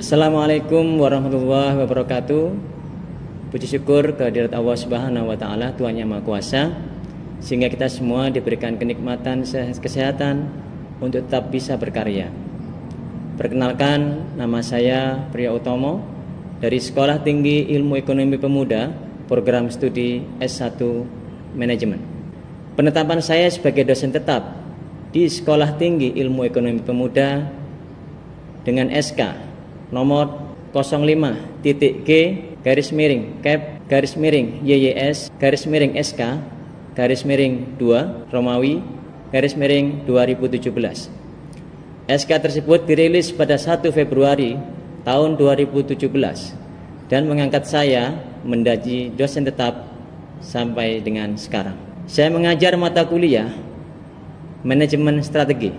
Assalamualaikum warahmatullahi wabarakatuh. Puji syukur kehadirat Allah Subhanahu wa taala, Tuhan Yang Maha Kuasa, sehingga kita semua diberikan kenikmatan kesehatan untuk tetap bisa berkarya. Perkenalkan, nama saya Priya Utomo dari Sekolah Tinggi Ilmu Ekonomi Pemuda, program studi S1 Manajemen. Penetapan saya sebagai dosen tetap di Sekolah Tinggi Ilmu Ekonomi Pemuda dengan SK nomor 05-T3G-SK-Sk-2-Romawi-2017. SK tersebut dirilis pada 1 Februari tahun 2017 dan mengangkat saya menjadi dosen tetap sampai dengan sekarang. Saya mengajar mata kuliah manajemen strategi.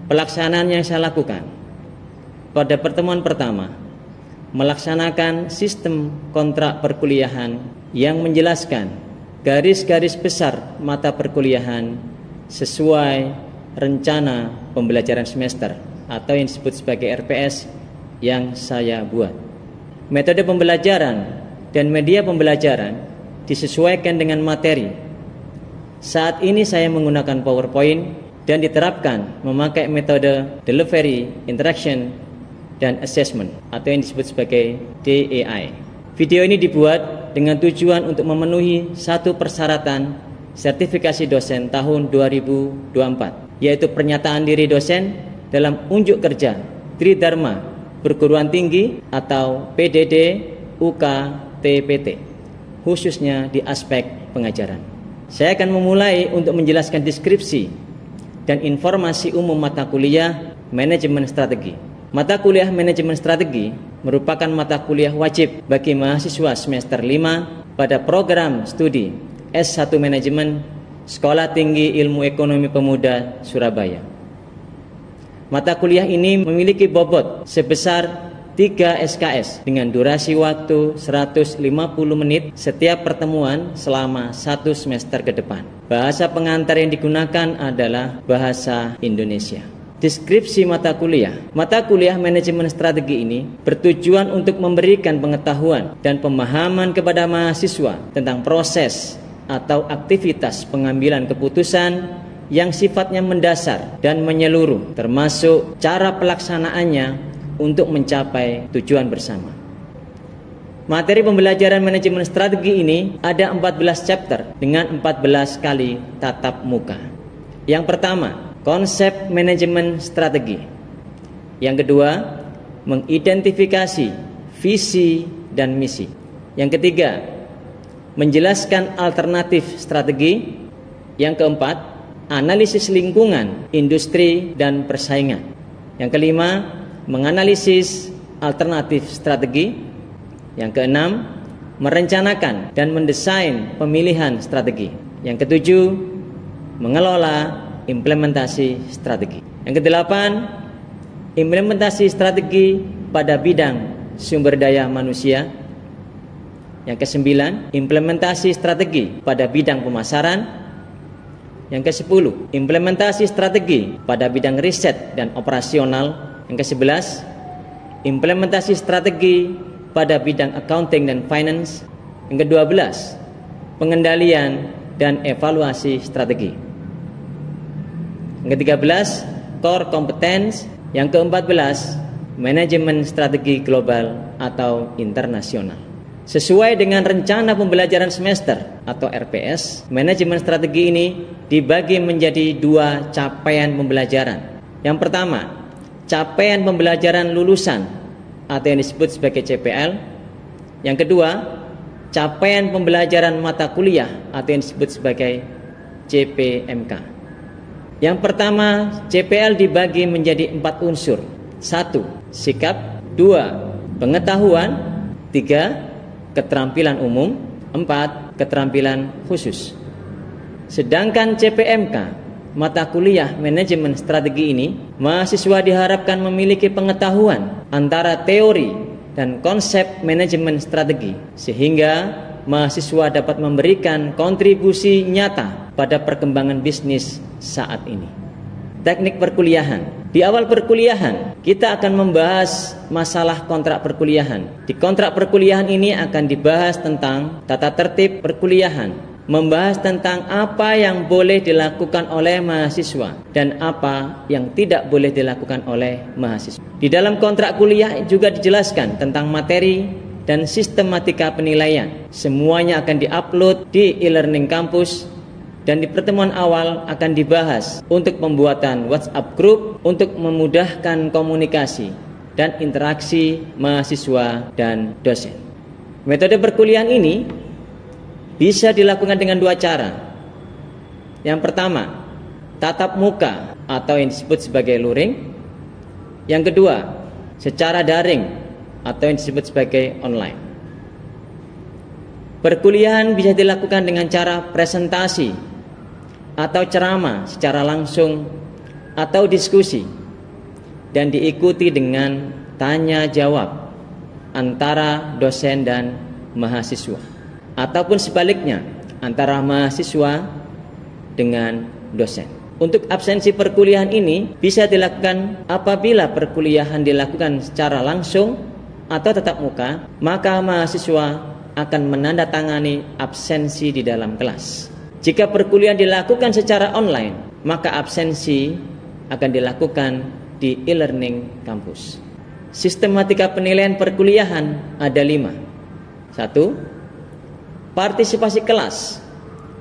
Pelaksanaan yang saya lakukan pada pertemuan pertama, melaksanakan sistem kontrak perkuliahan yang menjelaskan garis-garis besar mata perkuliahan sesuai rencana pembelajaran semester atau yang disebut sebagai RPS yang saya buat. Metode pembelajaran dan media pembelajaran disesuaikan dengan materi. Saat ini saya menggunakan PowerPoint dan diterapkan memakai metode delivery, interaction, dan assessment atau yang disebut sebagai DAI. Video ini dibuat dengan tujuan untuk memenuhi satu persyaratan sertifikasi dosen tahun 2024, yaitu pernyataan diri dosen dalam unjuk kerja Tridharma Perguruan Tinggi atau PDD UK TPT, khususnya di aspek pengajaran. Saya akan memulai untuk menjelaskan deskripsi dan informasi umum mata kuliah manajemen strategi. Mata kuliah manajemen strategi merupakan mata kuliah wajib bagi mahasiswa semester 5 pada program studi S1 Manajemen Sekolah Tinggi Ilmu Ekonomi Pemuda Surabaya. Mata kuliah ini memiliki bobot sebesar 3 SKS dengan durasi waktu 150 menit setiap pertemuan selama 1 semester ke depan. Bahasa pengantar yang digunakan adalah bahasa Indonesia. Deskripsi mata kuliah. Mata kuliah manajemen strategi ini bertujuan untuk memberikan pengetahuan dan pemahaman kepada mahasiswa tentang proses atau aktivitas pengambilan keputusan yang sifatnya mendasar dan menyeluruh, termasuk cara pelaksanaannya untuk mencapai tujuan bersama. Materi pembelajaran manajemen strategi ini ada 14 chapter dengan 14 kali tatap muka. Yang pertama, konsep manajemen strategi. Yang kedua, mengidentifikasi visi dan misi. Yang ketiga, menjelaskan alternatif strategi. Yang keempat, analisis lingkungan, industri, dan persaingan. Yang kelima, menganalisis alternatif strategi. Yang keenam, merencanakan dan mendesain pemilihan strategi. Yang ketujuh, mengelola implementasi strategi. Yang kedelapan, implementasi strategi pada bidang sumber daya manusia. Yang kesembilan, implementasi strategi pada bidang pemasaran. Yang kesepuluh, implementasi strategi pada bidang riset dan operasional. Yang kesebelas, implementasi strategi pada bidang accounting dan finance. Yang kedua belas, pengendalian dan evaluasi strategi. Yang ke-13, core competence. Yang ke-14, manajemen strategi global atau internasional. Sesuai dengan rencana pembelajaran semester atau RPS, manajemen strategi ini dibagi menjadi 2 capaian pembelajaran. Yang pertama, capaian pembelajaran lulusan atau yang disebut sebagai CPL. Yang kedua, capaian pembelajaran mata kuliah atau yang disebut sebagai CPMK. Yang pertama, CPL dibagi menjadi 4 unsur. 1. Sikap. 2. Pengetahuan. 3. Keterampilan umum. 4. Keterampilan khusus. Sedangkan CPMK, mata kuliah manajemen strategi ini, mahasiswa diharapkan memiliki pengetahuan antara teori dan konsep manajemen strategi, sehingga mahasiswa dapat memberikan kontribusi nyata pada perkembangan bisnis saat ini. Teknik perkuliahan. Di awal perkuliahan, kita akan membahas masalah kontrak perkuliahan. Di kontrak perkuliahan ini akan dibahas tentang tata tertib perkuliahan, membahas tentang apa yang boleh dilakukan oleh mahasiswa dan apa yang tidak boleh dilakukan oleh mahasiswa. Di dalam kontrak kuliah juga dijelaskan tentang materi dan sistematika penilaian. Semuanya akan diupload di e-learning kampus. Dan di pertemuan awal akan dibahas untuk pembuatan WhatsApp group untuk memudahkan komunikasi dan interaksi mahasiswa dan dosen. Metode perkuliahan ini bisa dilakukan dengan dua cara. Yang pertama, tatap muka atau yang disebut sebagai luring. Yang kedua, secara daring atau yang disebut sebagai online. Perkuliahan bisa dilakukan dengan cara presentasi atau ceramah secara langsung atau diskusi dan diikuti dengan tanya jawab antara dosen dan mahasiswa ataupun sebaliknya antara mahasiswa dengan dosen. Untuk absensi perkuliahan ini bisa dilakukan apabila perkuliahan dilakukan secara langsung atau tatap muka, maka mahasiswa akan menandatangani absensi di dalam kelas. Jika perkuliahan dilakukan secara online, maka absensi akan dilakukan di e-learning kampus. Sistematika penilaian perkuliahan ada 5. 1. Partisipasi kelas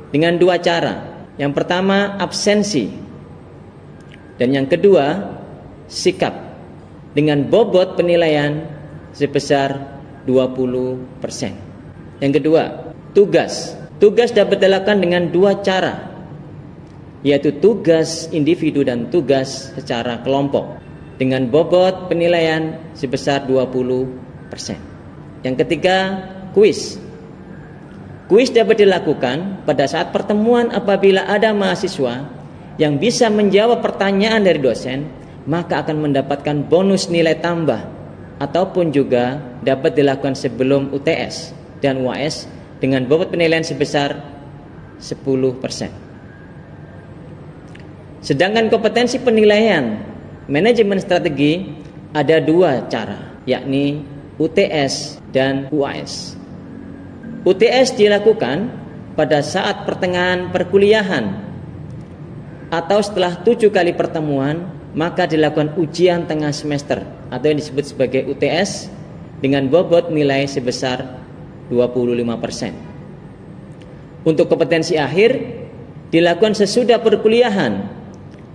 dengan 2 cara. Yang pertama, absensi. Dan yang kedua, sikap dengan bobot penilaian sebesar 20%. Yang kedua, tugas. Tugas dapat dilakukan dengan 2 cara, yaitu tugas individu dan tugas secara kelompok dengan bobot penilaian sebesar 20%. Yang ketiga, kuis. Kuis dapat dilakukan pada saat pertemuan apabila ada mahasiswa yang bisa menjawab pertanyaan dari dosen, maka akan mendapatkan bonus nilai tambah, ataupun juga dapat dilakukan sebelum UTS dan UAS dengan bobot penilaian sebesar 10%. Sedangkan kompetensi penilaian manajemen strategi ada 2 cara, yakni UTS dan UAS. UTS dilakukan pada saat pertengahan perkuliahan atau setelah 7 kali pertemuan, maka dilakukan ujian tengah semester atau yang disebut sebagai UTS dengan bobot nilai sebesar 25%. Untuk kompetensi akhir dilakukan sesudah perkuliahan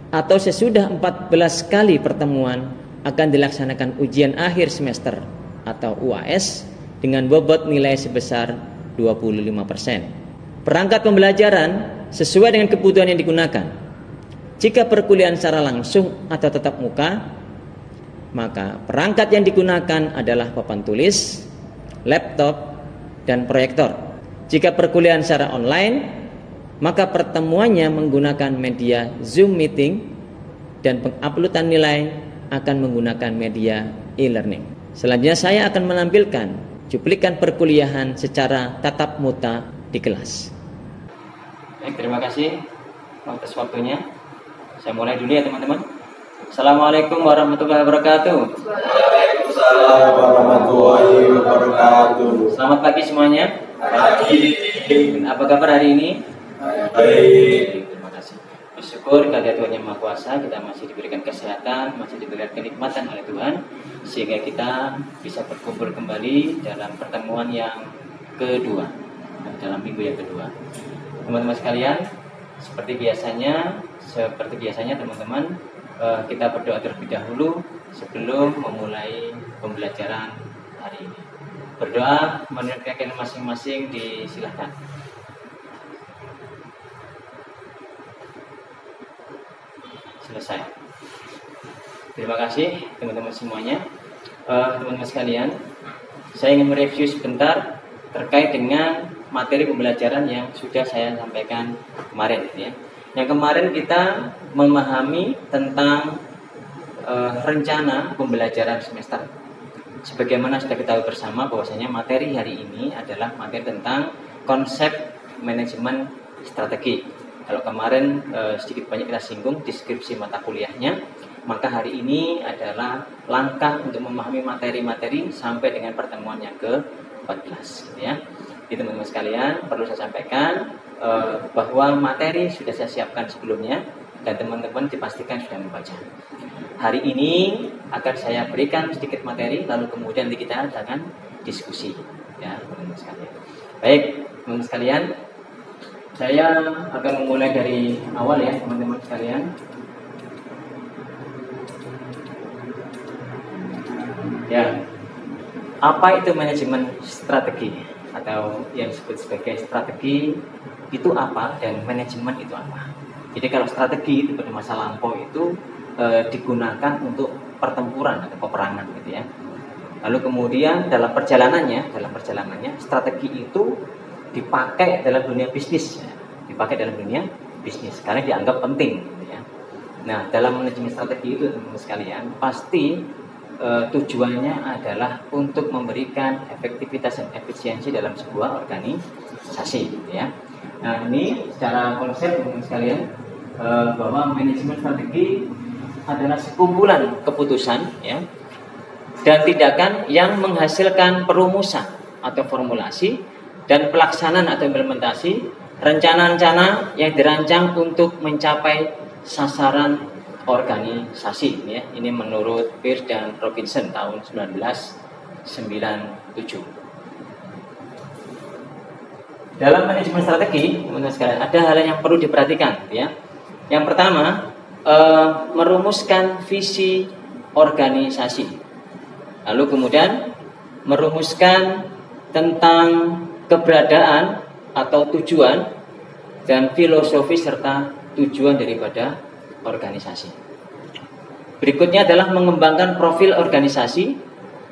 atau sesudah 14 kali pertemuan akan dilaksanakan ujian akhir semester atau UAS dengan bobot nilai sebesar 25%. Perangkat pembelajaran sesuai dengan kebutuhan yang digunakan. Jika perkuliahan secara langsung atau tatap muka, maka perangkat yang digunakan adalah papan tulis, laptop, dan proyektor. Jika perkuliahan secara online, maka pertemuannya menggunakan media Zoom meeting dan penguploadan nilai akan menggunakan media e-learning. Selanjutnya saya akan menampilkan cuplikan perkuliahan secara tatap muka di kelas. Baik, terima kasih atas waktunya. Saya mulai dulu ya teman-teman. Assalamualaikum warahmatullahi wabarakatuh. Waalaikumsalam warahmatullahi wabarakatuh. Selamat pagi semuanya. Pagi. Apa kabar hari ini? Baik. Terima kasih. Bersyukur kehadirat Tuhan Yang Maha Kuasa, kita masih diberikan kesehatan, masih diberikan kenikmatan oleh Tuhan, sehingga kita bisa berkumpul kembali dalam pertemuan yang kedua, dalam minggu yang kedua. Teman-teman sekalian, seperti biasanya teman-teman, kita berdoa terlebih dahulu sebelum memulai pembelajaran hari ini. Berdoa menurut keyakinan masing-masing, disilahkan. Selesai. Terima kasih teman-teman semuanya. Teman-teman sekalian, saya ingin mereview sebentar terkait dengan materi pembelajaran yang sudah saya sampaikan kemarin ya. Yang kemarin kita memahami tentang rencana pembelajaran semester. Sebagaimana sudah kita tahu bersama bahwasanya materi hari ini adalah materi tentang konsep manajemen strategi. Kalau kemarin sedikit banyak kita singgung deskripsi mata kuliahnya, Maka hari ini adalah langkah untuk memahami materi-materi sampai dengan pertemuan yang ke-14 gitu ya. Jadi teman-teman sekalian, perlu saya sampaikan bahwa materi sudah saya siapkan sebelumnya dan teman-teman dipastikan sudah membaca. Hari ini akan saya berikan sedikit materi, lalu kemudian nanti kita akan diskusi ya teman-teman sekalian. Baik, teman-teman sekalian, saya akan memulai dari awal ya teman-teman sekalian. Ya, apa itu manajemen strategi atau yang disebut sebagai strategi itu apa dan manajemen itu apa? Jadi kalau strategi itu pada masa lampau itu digunakan untuk pertempuran atau peperangan gitu ya. Lalu kemudian dalam perjalanannya strategi itu dipakai dalam dunia bisnis, karena dianggap penting gitu ya. Nah, dalam manajemen strategi itu teman-teman sekalian pasti tujuannya adalah untuk memberikan efektivitas dan efisiensi dalam sebuah organisasi gitu ya. Nah, ini secara konsep teman-teman sekalian bahwa manajemen strategi adalah sekumpulan keputusan ya dan tindakan yang menghasilkan perumusan atau formulasi dan pelaksanaan atau implementasi rencana-rencana yang dirancang untuk mencapai sasaran organisasi ya. Ini menurut Peirce dan Robinson tahun 1997. Dalam manajemen strategi, teman-teman sekalian, ada hal yang perlu diperhatikan ya. Yang pertama, merumuskan visi organisasi. Lalu kemudian merumuskan tentang keberadaan atau tujuan dan filosofi serta tujuan daripada organisasi. Berikutnya adalah mengembangkan profil organisasi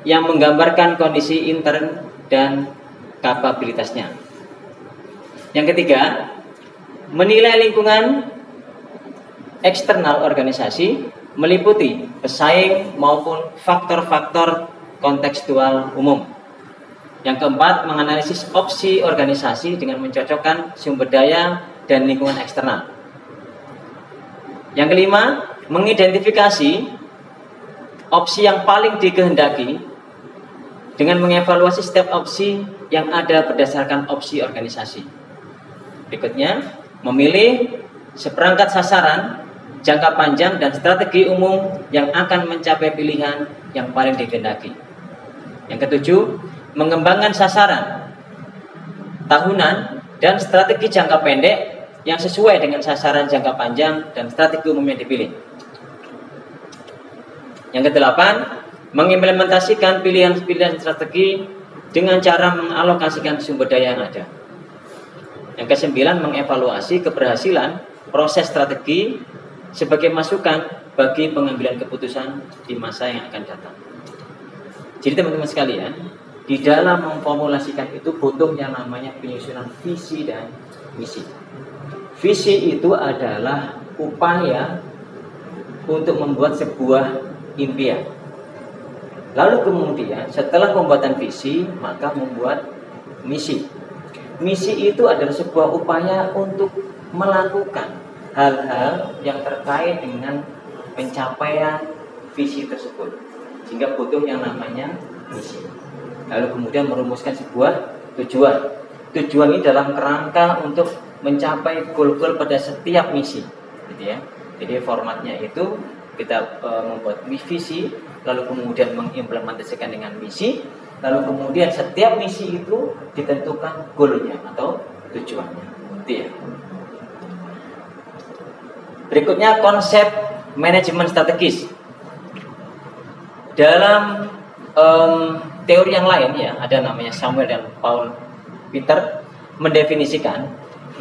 yang menggambarkan kondisi intern dan kapabilitasnya. Yang ketiga, menilai lingkungan eksternal organisasi meliputi pesaing maupun faktor-faktor kontekstual umum. Yang keempat, menganalisis opsi organisasi dengan mencocokkan sumber daya dan lingkungan eksternal. Yang kelima, mengidentifikasi opsi yang paling dikehendaki dengan mengevaluasi setiap opsi yang ada berdasarkan opsi organisasi. Berikutnya, memilih seperangkat sasaran, jangka panjang dan strategi umum yang akan mencapai pilihan yang paling dikehendaki. Yang ketujuh, mengembangkan sasaran tahunan dan strategi jangka pendek yang sesuai dengan sasaran jangka panjang dan strategi umum yang dipilih. Yang kedelapan, mengimplementasikan pilihan-pilihan strategi dengan cara mengalokasikan sumber daya yang ada. Yang kesembilan, mengevaluasi keberhasilan proses strategi sebagai masukan bagi pengambilan keputusan di masa yang akan datang. Jadi teman-teman sekalian, di dalam memformulasikan itu butuh yang namanya penyusunan visi dan misi. Visi itu adalah upaya untuk membuat sebuah impian. Lalu kemudian setelah pembuatan visi, maka membuat misi. Misi itu adalah sebuah upaya untuk melakukan hal-hal yang terkait dengan pencapaian visi tersebut. Sehingga butuh yang namanya misi. Lalu kemudian merumuskan sebuah tujuan. Tujuan ini dalam kerangka untuk mencapai goal-goal pada setiap misi, gitu ya. Jadi formatnya itu kita membuat visi, lalu kemudian mengimplementasikan dengan misi, lalu kemudian setiap misi itu ditentukan goalnya atau tujuannya, gitu ya. Berikutnya konsep manajemen strategis. Dalam teori yang lain ya, ada namanya Samuel dan Paul Peter mendefinisikan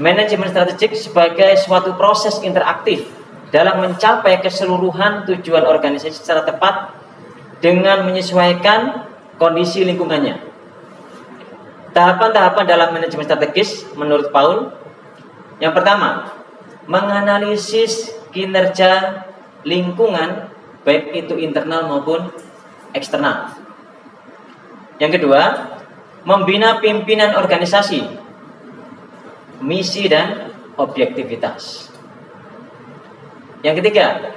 manajemen strategik sebagai suatu proses interaktif dalam mencapai keseluruhan tujuan organisasi secara tepat dengan menyesuaikan kondisi lingkungannya. Tahapan-tahapan dalam manajemen strategis menurut Paul, yang pertama, menganalisis kinerja lingkungan baik itu internal maupun eksternal. Yang kedua, membina pimpinan organisasi, misi dan objektivitas. Yang ketiga,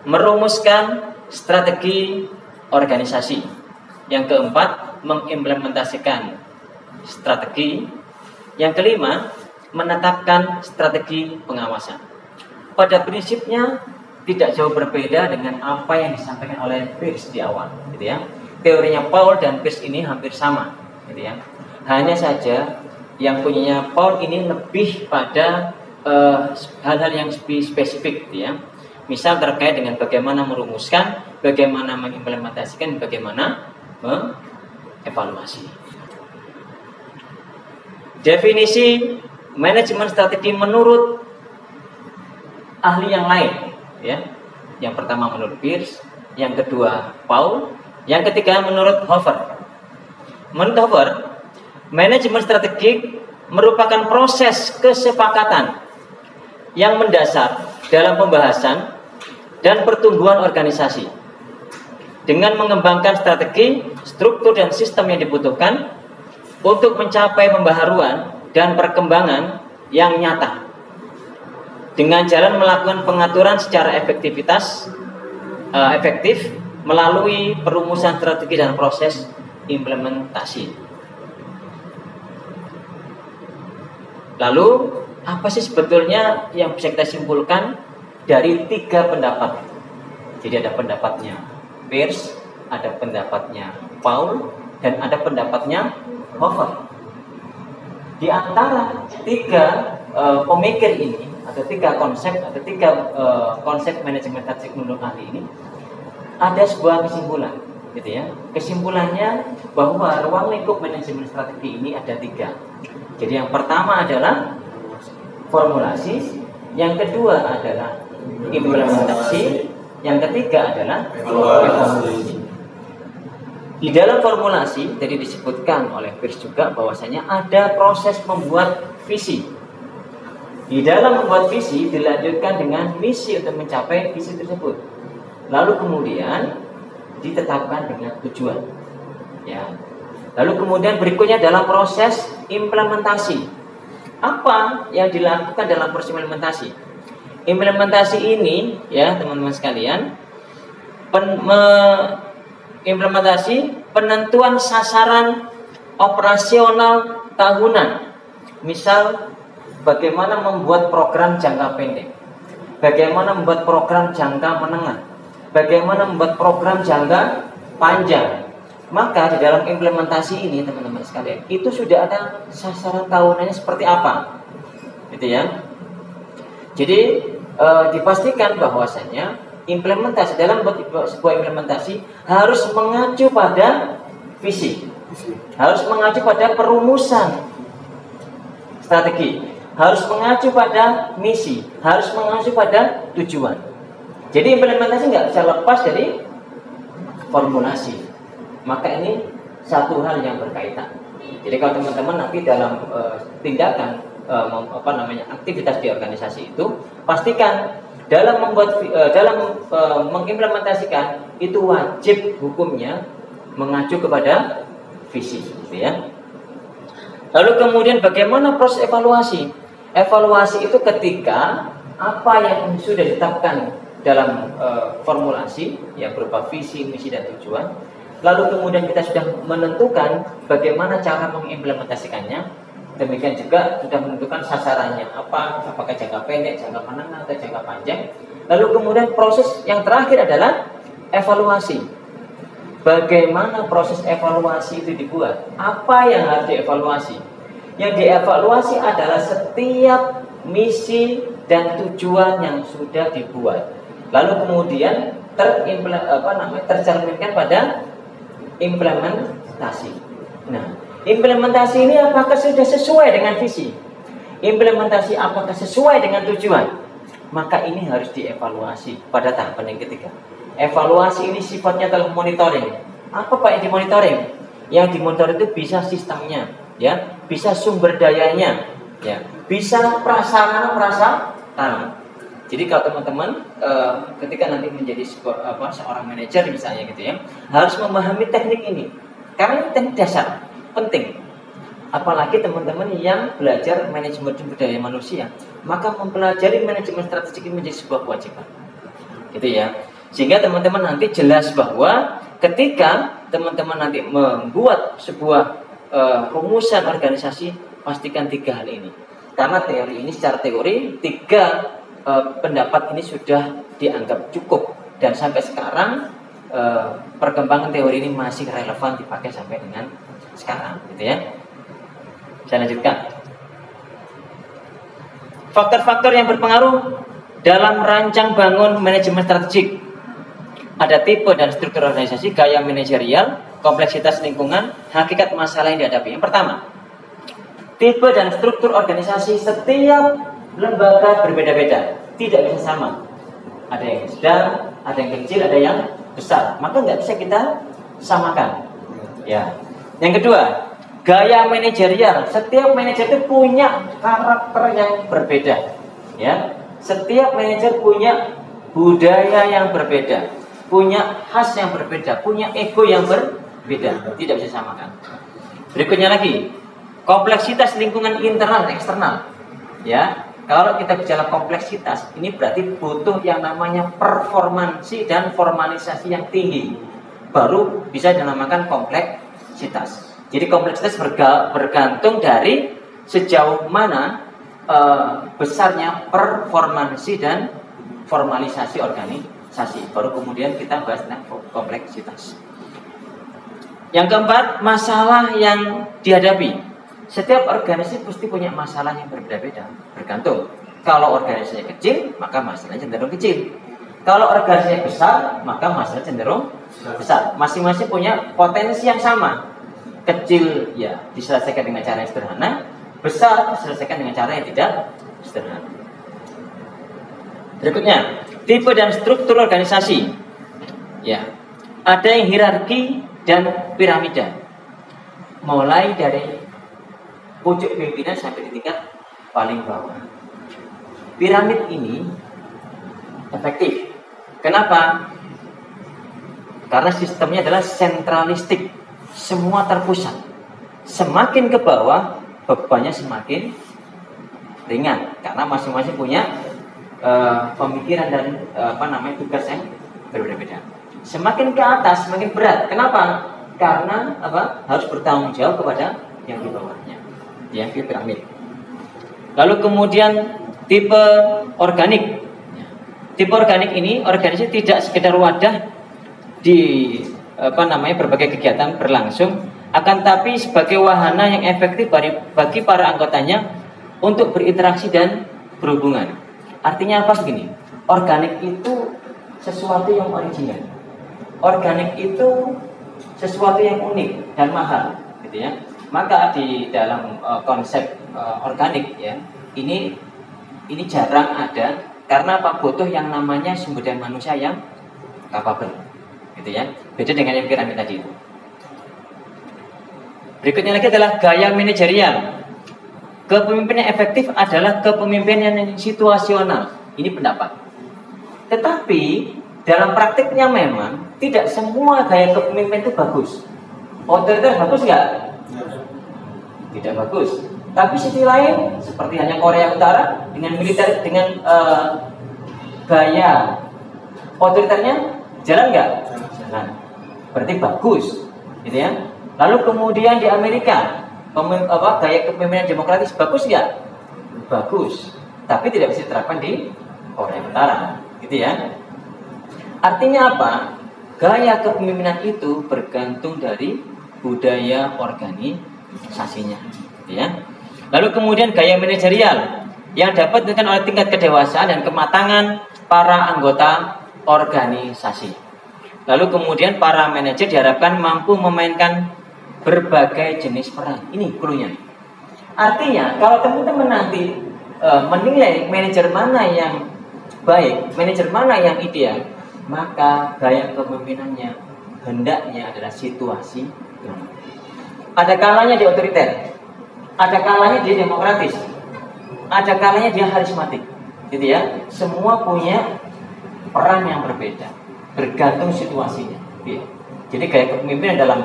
merumuskan strategi organisasi. Yang keempat, mengimplementasikan strategi. Yang kelima, menetapkan strategi pengawasan. Pada prinsipnya tidak jauh berbeda dengan apa yang disampaikan oleh Peirce di awal, gitu ya. Teorinya Paul dan Peirce ini hampir sama, gitu ya. Hanya saja yang punyanya Paul ini lebih pada hal-hal yang spesifik, gitu ya. Misal terkait dengan bagaimana merumuskan, bagaimana mengimplementasikan, bagaimana mengevaluasi. Definisi manajemen strategi menurut ahli yang lain, ya. Yang pertama menurut Peirce, yang kedua Paul, yang ketiga menurut Hover. Menurut Hover, manajemen strategik merupakan proses kesepakatan yang mendasar dalam pembahasan dan pertumbuhan organisasi dengan mengembangkan strategi, struktur, dan sistem yang dibutuhkan untuk mencapai pembaharuan dan perkembangan yang nyata dengan jalan melakukan pengaturan secara efektif melalui perumusan strategi dan proses implementasi. Lalu apa sih sebetulnya yang bisa kita simpulkan dari tiga pendapat? Jadi ada pendapatnya Peirce, ada pendapatnya Paul, dan ada pendapatnya Hover. Di antara tiga pemikir ini, atau tiga konsep manajemen strategi menurut ahli ini, ada sebuah kesimpulan, gitu ya. Kesimpulannya bahwa ruang lingkup manajemen strategi ini ada tiga. Jadi yang pertama adalah formulasi, yang kedua adalah implementasi, yang ketiga adalah evaluasi. Di dalam formulasi tadi disebutkan oleh Peirce juga bahwasanya ada proses membuat visi. Di dalam membuat visi dilanjutkan dengan misi untuk mencapai visi tersebut. Lalu kemudian ditetapkan dengan tujuan. Ya. Lalu kemudian berikutnya dalam proses implementasi. Apa yang dilakukan dalam proses implementasi? Implementasi ini, ya teman-teman sekalian, implementasi penentuan sasaran operasional tahunan. Misal bagaimana membuat program jangka pendek, bagaimana membuat program jangka menengah, bagaimana membuat program jangka panjang. Maka di dalam implementasi ini teman-teman sekalian, itu sudah ada sasaran tahunannya seperti apa, gitu ya. Jadi dipastikan bahwasanya implementasi dalam sebuah implementasi harus mengacu pada visi, harus mengacu pada perumusan strategi, harus mengacu pada misi, harus mengacu pada tujuan. Jadi implementasi nggak bisa lepas dari formulasi. Maka ini satu hal yang berkaitan. Jadi kalau teman-teman nanti dalam tindakan aktivitas di organisasi itu, pastikan dalam mengimplementasikan itu wajib hukumnya mengacu kepada visi, gitu ya. Lalu kemudian bagaimana proses evaluasi? Evaluasi itu ketika apa yang sudah ditetapkan dalam formulasi, ya berupa visi, misi, dan tujuan. Lalu kemudian kita sudah menentukan bagaimana cara mengimplementasikannya. Demikian juga sudah menentukan sasarannya apa, apakah jangka pendek, jangka menengah, atau jangka panjang. Lalu kemudian proses yang terakhir adalah evaluasi. Bagaimana proses evaluasi itu dibuat? Apa yang harus dievaluasi? Yang dievaluasi adalah setiap misi dan tujuan yang sudah dibuat. Lalu kemudian tercerminkan pada implementasi. Nah, implementasi ini apakah sudah sesuai dengan visi? Implementasi apakah sesuai dengan tujuan? Maka ini harus dievaluasi pada tahapan yang ketiga. Evaluasi ini sifatnya adalah monitoring. Apa Pak yang dimonitoring? Yang dimonitor itu bisa sistemnya, ya, bisa sumber dayanya, ya, bisa prasarana. Jadi kalau teman-teman ketika nanti menjadi seorang manajer misalnya gitu ya, harus memahami teknik ini. Karena ini teknik dasar, penting. Apalagi teman-teman yang belajar manajemen sumber daya manusia, maka mempelajari manajemen strategik menjadi sebuah kewajiban. Gitu ya. Sehingga teman-teman nanti jelas bahwa ketika teman-teman nanti membuat sebuah rumusan organisasi, pastikan 3 hal ini. Karena teori ini secara teori 3 pendapat ini sudah dianggap cukup, dan sampai sekarang perkembangan teori ini masih relevan dipakai sampai dengan sekarang, gitu ya. Saya lanjutkan. Faktor-faktor yang berpengaruh dalam merancang bangun manajemen strategik. Ada tipe dan struktur organisasi, gaya manajerial, kompleksitas lingkungan, hakikat masalah yang dihadapi. Yang pertama, tipe dan struktur organisasi setiap lembaga berbeda-beda, tidak bisa sama. Ada yang sedang, ada yang kecil, ada yang besar. Maka nggak bisa kita samakan. Ya. Yang kedua, gaya manajerial. Setiap manajer itu punya karakter yang berbeda. Ya. Setiap manajer punya budaya yang berbeda, punya khas yang berbeda, punya ego yang berbeda, tidak bisa samakan. Berikutnya lagi, kompleksitas lingkungan internal dan eksternal. Ya, kalau kita bicara kompleksitas, ini berarti butuh yang namanya performansi dan formalisasi yang tinggi, baru bisa dinamakan kompleksitas. Jadi kompleksitas bergantung dari sejauh mana besarnya performansi dan formalisasi organisasi. Baru kemudian kita bahas tentang kompleksitas. Yang keempat, masalah yang dihadapi. Setiap organisasi pasti punya masalah yang berbeda-beda, bergantung. Kalau organisasinya kecil, maka masalahnya cenderung kecil. Kalau organisasinya besar, maka masalahnya cenderung besar. Masing-masing punya potensi yang sama. Kecil ya diselesaikan dengan cara yang sederhana, besar diselesaikan dengan cara yang tidak sederhana. Berikutnya, tipe dan struktur organisasi. Ya, ada yang hierarki dan piramida. Mulai dari pucuk pimpinan sampai di tingkat paling bawah. Piramid ini efektif. Kenapa? Karena sistemnya adalah sentralistik. Semua terpusat. Semakin ke bawah, bebannya semakin ringan karena masing-masing punya pemikiran dan tugas yang berbeda-beda. Semakin ke atas semakin berat. Kenapa? Karena harus bertanggung jawab kepada yang di bawahnya, yang di piramid. Lalu kemudian tipe organik. Tipe organik ini organisasi tidak sekedar wadah di berbagai kegiatan berlangsung, akan tapi sebagai wahana yang efektif bagi para anggotanya untuk berinteraksi dan berhubungan. Artinya apa begini? Organik itu sesuatu yang original. Organik itu sesuatu yang unik dan mahal, gitu ya. Maka di dalam konsep organik ya, ini jarang ada karena butuh yang namanya sumber daya manusia yang capable, gitu ya. Beda dengan yang piramid tadi itu. Berikutnya lagi adalah gaya manajerial. Kepemimpinan efektif adalah kepemimpinan yang situasional. Ini pendapat. Tetapi dalam praktiknya memang tidak semua gaya kepemimpinan itu bagus. Otoriter bagus nggak? Tidak bagus. Tapi sisi lain seperti hanya Korea Utara dengan militer dengan gaya otoriternya jalan nggak? Jalan. Berarti bagus, gitu ya. Lalu kemudian di Amerika gaya kepemimpinan demokratis bagus nggak? Bagus. Tapi tidak bisa diterapkan di Korea Utara, gitu ya. Artinya apa? Gaya kepemimpinan itu bergantung dari budaya organisasinya, gitu ya. Lalu kemudian gaya manajerial yang dapat ditentukan oleh tingkat kedewasaan dan kematangan para anggota organisasi. Lalu kemudian para manajer diharapkan mampu memainkan berbagai jenis peran. Ini clue-nya. Artinya kalau teman-teman nanti menilai manajer mana yang baik, manajer mana yang ideal, maka gaya kepemimpinannya hendaknya adalah situasi. Ada kalanya dia otoriter, ada kalanya dia demokratis, ada kalanya dia karismatik, gitu ya. Semua punya peran yang berbeda, bergantung situasinya. Ya. Jadi gaya kepemimpinan dalam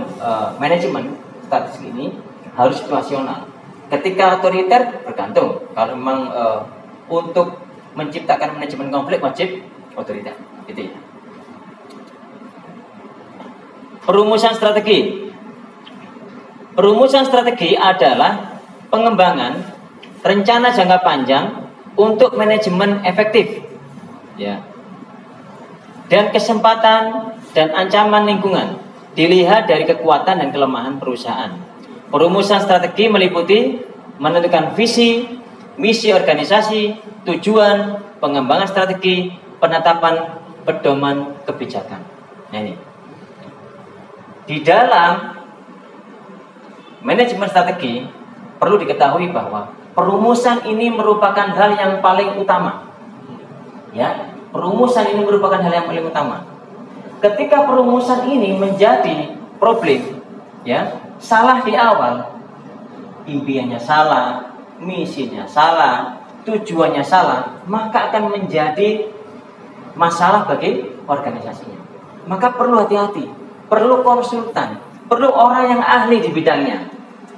manajemen statistik ini harus situasional. Ketika otoriter bergantung. Kalau memang untuk menciptakan manajemen konflik wajib otoriter, gitu ya. Perumusan strategi. Perumusan strategi adalah pengembangan rencana jangka panjang untuk manajemen efektif, ya, dan kesempatan dan ancaman lingkungan dilihat dari kekuatan dan kelemahan perusahaan. Perumusan strategi meliputi menentukan visi, misi organisasi, tujuan, pengembangan strategi, penetapan pedoman kebijakan. Nah, ini. Di dalam manajemen strategi perlu diketahui bahwa perumusan ini merupakan hal yang paling utama. Ya, perumusan ini merupakan hal yang paling utama. Ketika perumusan ini menjadi problem, ya, salah di awal, impiannya salah, misinya salah, tujuannya salah, maka akan menjadi masalah bagi organisasinya. Maka perlu hati-hati, perlu konsultan, perlu orang yang ahli di bidangnya.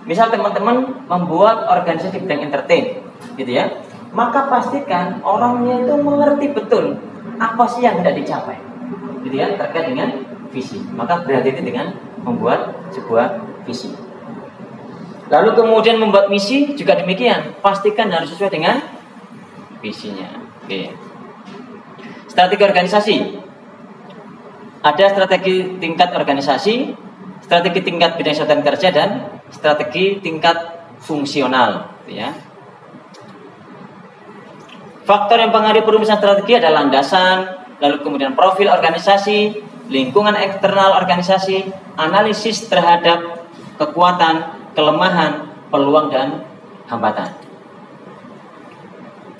Misal teman-teman membuat organisasi di bidang entertain, gitu ya, maka pastikan orangnya itu mengerti betul apa sih yang tidak dicapai, gitu ya, terkait dengan visi. Maka berhati-hati dengan membuat sebuah visi. Lalu kemudian membuat misi juga demikian, pastikan harus sesuai dengan visinya. Oke. Strategi organisasi. Ada strategi tingkat organisasi, strategi tingkat bidang kesehatan kerja, dan strategi tingkat fungsional, ya. Faktor yang mempengaruhi perumusan strategi adalah landasan, lalu kemudian profil organisasi, lingkungan eksternal organisasi, analisis terhadap kekuatan, kelemahan, peluang, dan hambatan.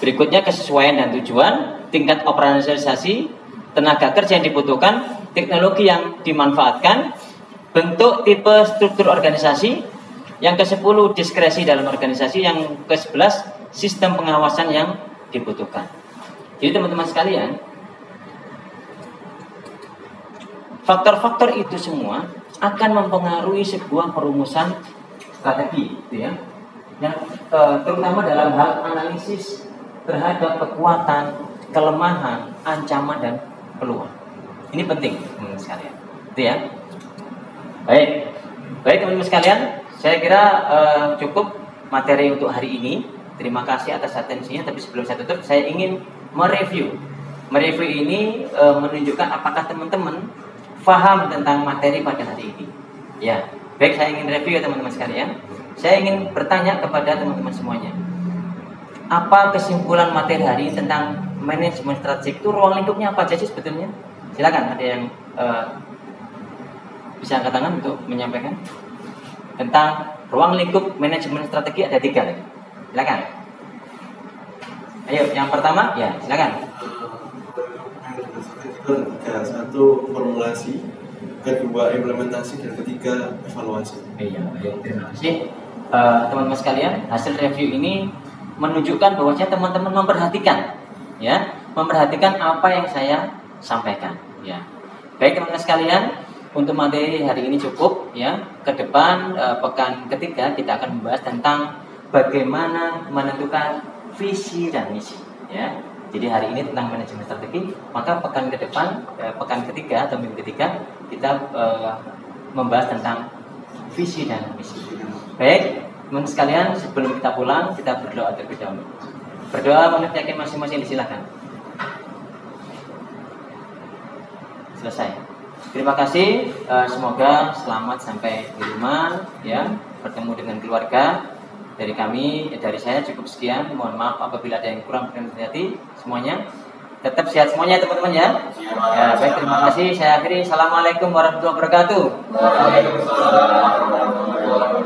Berikutnya kesesuaian dan tujuan, tingkat operasionalisasi, tenaga kerja yang dibutuhkan, teknologi yang dimanfaatkan, bentuk tipe struktur organisasi, yang ke-10 diskresi dalam organisasi, yang ke-11 sistem pengawasan yang dibutuhkan. Jadi teman-teman sekalian, faktor-faktor itu semua akan mempengaruhi sebuah perumusan strategi, gitu ya. Yang terutama dalam hal analisis terhadap kekuatan, kelemahan, ancaman, dan peluang. Ini penting teman-teman sekalian, gitu ya. Baik teman-teman sekalian, saya kira cukup materi untuk hari ini. Terima kasih atas atensinya. Tapi sebelum saya tutup, saya ingin mereview. Mereview ini menunjukkan apakah teman-teman paham tentang materi pada hari ini. Ya, baik, saya ingin review ya teman-teman sekalian. Saya ingin bertanya kepada teman-teman semuanya. Apa kesimpulan materi hari ini tentang manajemen strategik itu? Ruang lingkupnya apa aja sih sebetulnya? Silakan, ada yang bisa angkat tangan untuk menyampaikan tentang ruang lingkup manajemen strategi. Ada 3 lagi. Silakan. Ayo, yang pertama, ya silakan. Satu formulasi, kedua implementasi, dan ketiga evaluasi. Iya, baik, terima kasih. Teman-teman sekalian, hasil review ini menunjukkan bahwasanya teman-teman memperhatikan, ya, memperhatikan apa yang saya sampaikan, ya. Baik teman-teman sekalian, untuk materi hari ini cukup, ya. Ke depan pekan ketiga kita akan membahas tentang bagaimana menentukan visi dan misi, ya. Jadi hari ini tentang manajemen strategi, maka pekan ke depan, pekan ketiga atau minggu ketiga kita membahas tentang visi dan misi. Baik, teman-teman sekalian, sebelum kita pulang kita berdoa terlebih dahulu. Berdoa menurut yakin masing-masing, disilakan. Selesai. Terima kasih. Semoga selamat sampai di rumah, ya, bertemu dengan keluarga. Dari kami, dari saya cukup sekian. Mohon maaf apabila ada yang kurang berkenan semuanya. Tetap sehat semuanya teman-teman ya. Ya, baik, terima kasih. Saya akhiri. Assalamualaikum warahmatullahi wabarakatuh. Waalaikumsalam warahmatullahi wabarakatuh.